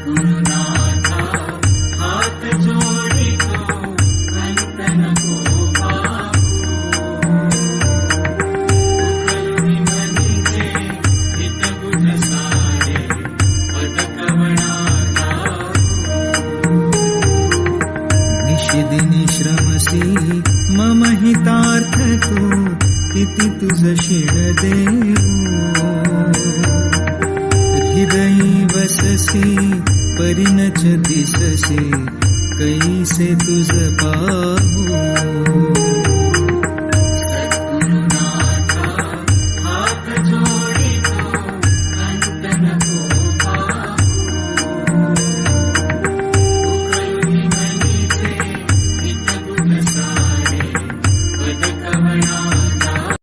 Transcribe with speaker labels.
Speaker 1: गुरुनाथा हात जोडितो अंत नको पाहू उकलवी मनीचे हित गुण सारे पद कवणाचा निशिदिनी श्रमसी मम हितार्थ तू किती तुझ शिण देऊ हृदयी वससी परिणच दिससी कैसे तुझ पाहू